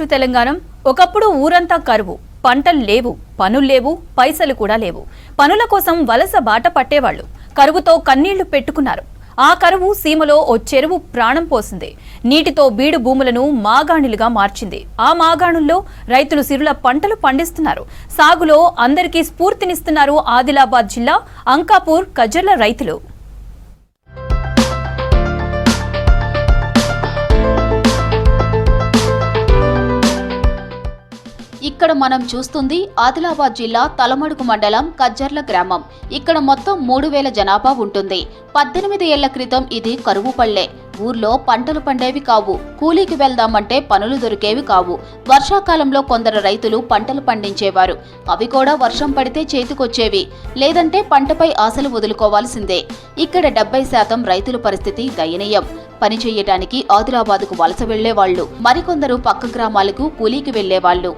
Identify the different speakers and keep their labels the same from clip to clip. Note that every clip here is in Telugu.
Speaker 1: నమస్తే తెలంగాణ. ఒకప్పుడు ఊరంతా కరువు, పంటలు లేవు, పనులు లేవు, పైసలు కూడా లేవు. పనుల కోసం వలస బాట పట్టేవాళ్లు కరువుతో కన్నీళ్లు పెట్టుకున్నారు. ఆ కరువు సీమలో ఓ చెరువు ప్రాణం పోసింది. నీటితో బీడు భూములను మాగాణులుగా మార్చింది. ఆ మాగాణుల్లో రైతులు సిరుల పంటలు పండిస్తున్నారు. సాగులో అందరికీ స్ఫూర్తినిస్తున్నారు ఆదిలాబాద్ జిల్లా అంకాపూర్ కజర్ల రైతులు.
Speaker 2: ఇక్కడ మనం చూస్తుంది ఆదిలాబాద్ జిల్లా తలమడుగు మండలం కజ్జర్ల గ్రామం. ఇక్కడ మొత్తం 3000 జనాభా ఉంటుంది. 18 ఏళ్ల క్రితం ఇది కరువు పల్లె. ఊర్లో పంటలు పండేవి కావు. కూలీకి వెళ్దామంటే పనులు దొరికేవి కావు. వర్షాకాలంలో కొందరు రైతులు పంటలు పండించేవారు. అవి కూడా వర్షం పడితే చేతికొచ్చేవి, లేదంటే పంటపై ఆశలు వదులుకోవాల్సిందే. ఇక్కడ 70% రైతుల పరిస్థితి దయనీయం. పని చేయటానికి ఆదిలాబాద్కు వలస వెళ్లేవాళ్లు, మరికొందరు పక్క గ్రామాలకు కూలీకి వెళ్లేవాళ్లు.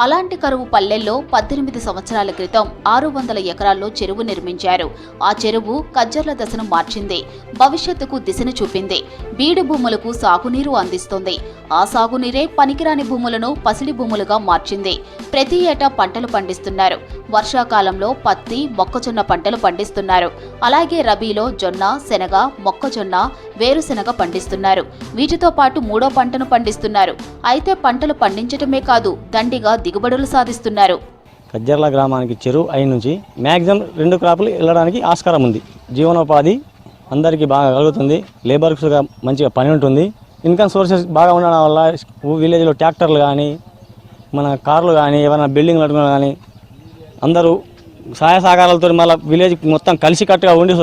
Speaker 2: అలాంటి కరువు పల్లెల్లో 18 సంవత్సరాల క్రితం 600 ఎకరాల్లో చెరువు నిర్మించారు. ఆ చెరువు కజ్జర్ల దశను మార్చింది. భవిష్యత్తుకు దిశను చూపింది. బీడు భూములకు సాగునీరు అందిస్తుంది. ఆ సాగునీరే పనికిరాని భూములను పసిడి భూములుగా మార్చింది. ప్రతి ఏటా పంటలు పండిస్తున్నారు. వర్షాకాలంలో పత్తి, మొక్కజొన్న పంటలు పండిస్తున్నారు. అలాగే రబీలో జొన్న, శనగ, మొక్కజొన్న, వేరుశెనగ పండిస్తున్నారు. వీటితో పాటు 3వ పంటను పండిస్తున్నారు. అయితే పంటలు పండించటమే కాదు, దండిగా దిగుబడులు సాధిస్తున్నారు.
Speaker 3: కజ్జర్ల గ్రామానికి చెరువు అయిన నుంచి మ్యాక్సిమం 2 క్రాపులు వెళ్ళడానికి ఆస్కారం ఉంది. జీవనోపాధి అందరికీ బాగా కలుగుతుంది. లేబర్స్గా మంచిగా పని ఉంటుంది. ఇన్కమ్ సోర్సెస్ బాగా ఉండడం వల్ల విలేజ్లో ట్రాక్టర్లు కానీ, మన కార్లు కానీ, ఏమైనా బిల్డింగ్లు కట్టుకున్నా కానీ అందరూ సహాయ సహకారాలతో మళ్ళీ విలేజ్ మొత్తం కలిసికట్టుగా ఉండి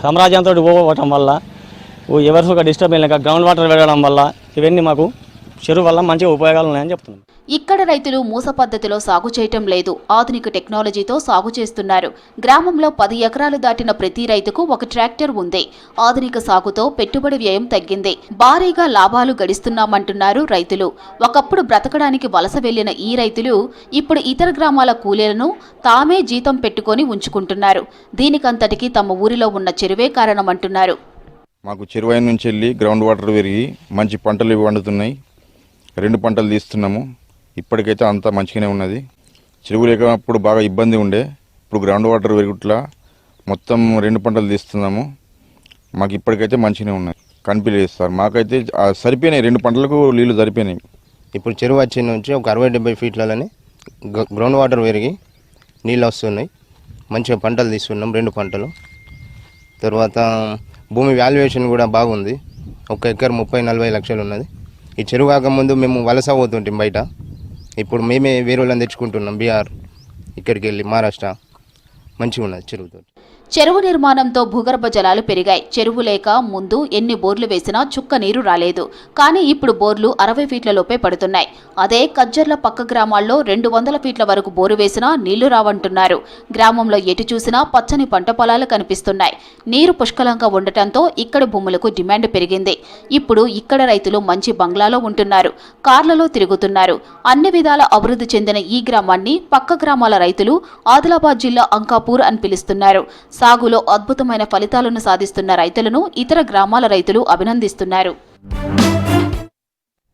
Speaker 3: సామ్రాజ్యంతో పోవటం వల్ల ఎవరిసుగా డిస్టర్బ్ అయినాక గ్రౌండ్ వాటర్ వెళ్ళడం వల్ల ఇవన్నీ మాకు చెరువు వల్ల మంచిగా ఉపయోగాలు ఉన్నాయని చెప్తున్నాం.
Speaker 2: ఇక్కడ రైతులు మూస పద్ధతిలో సాగు చేయటం లేదు. ఆధునిక టెక్నాలజీతో సాగు చేస్తున్నారు. గ్రామంలో 10 ఎకరాలు దాటిన ప్రతి రైతుకు ఒక ట్రాక్టర్ ఉంది. ఆధునిక సాగుతో పెట్టుబడి వ్యయం తగ్గింది. భారీగా లాభాలు గడిస్తున్నామంటున్నారు రైతులు. ఒకప్పుడు బ్రతకడానికి వలస వెళ్లిన ఈ రైతులు ఇప్పుడు ఇతర గ్రామాల కూలీలను తామే జీతం పెట్టుకొని ఉంచుకుంటున్నారు. దీనికంతటికీ తమ ఊరిలో ఉన్న చెరువే కారణమంటున్నారు.
Speaker 4: మాకు చెరువు నుంచి వెళ్ళి గ్రౌండ్ వాటర్ పెరిగి మంచి పంటలు పండుతున్నాయి. 2 పంటలు తీస్తున్నాము. ఇప్పటికైతే అంతా మంచిగానే ఉన్నది. చెరువు లేకపోతే బాగా ఇబ్బంది ఉండే. ఇప్పుడు గ్రౌండ్ వాటర్ పెరుగుట్లా మొత్తం 2 పంటలు తీస్తున్నాము. మాకు ఇప్పటికైతే మంచిగానే ఉన్నాయి. కనిపించలేదు సార్, మాకైతే సరిపోయినాయి. 2 పంటలకు నీళ్లు సరిపోయినాయి.
Speaker 5: ఇప్పుడు చెరువు వచ్చి నుంచి ఒక 60-70 ఫీట్లలోనే గ్రౌండ్ వాటర్ పెరిగి నీళ్ళు వస్తున్నాయి. మంచిగా పంటలు తీస్తున్నాం, 2 పంటలు. తర్వాత భూమి వాల్యుయేషన్ కూడా బాగుంది. 1 ఎకర్ 30-40 లక్షలు ఉన్నది. ఈ చెరువు కాకముందు మేము వలస పోతుంటాం బయట. ఇప్పుడు మేమే వేరే వాళ్ళని తెచ్చుకుంటున్నాం. బీహార్, ఇక్కడికి వెళ్ళి మహారాష్ట్ర. మంచిగా ఉన్నది చెరువుతో.
Speaker 2: చెరువు నిర్మాణంతో భూగర్భ జలాలు పెరిగాయి. చెరువు లేక ముందు ఎన్ని బోర్లు వేసినా చుక్క నీరు రాలేదు. కానీ ఇప్పుడు బోర్లు 60 ఫీట్ల లోపే పడుతున్నాయి. అదే కజ్జర్ల పక్క గ్రామాల్లో 200 ఫీట్ల వరకు బోరు వేసినా నీళ్లు రావంటున్నారు. గ్రామంలో ఎటు చూసినా పచ్చని పంట పొలాలు కనిపిస్తున్నాయి. నీరు పుష్కలంగా ఉండటంతో ఇక్కడి భూములకు డిమాండ్ పెరిగింది. ఇప్పుడు ఇక్కడ రైతులు మంచి బంగ్లాలో ఉంటున్నారు, కార్లలో తిరుగుతున్నారు. అన్ని విధాల అభివృద్ధి చెందిన ఈ గ్రామాన్ని పక్క గ్రామాల రైతులు ఆదిలాబాద్ జిల్లా అంకాపూర్ అని పిలుస్తున్నారు. సాగులో అద్భుతమైన ఫలితాలను సాధిస్తున్న రైతులను ఇతర గ్రామాల రైతులు అభినందిస్తున్నారు.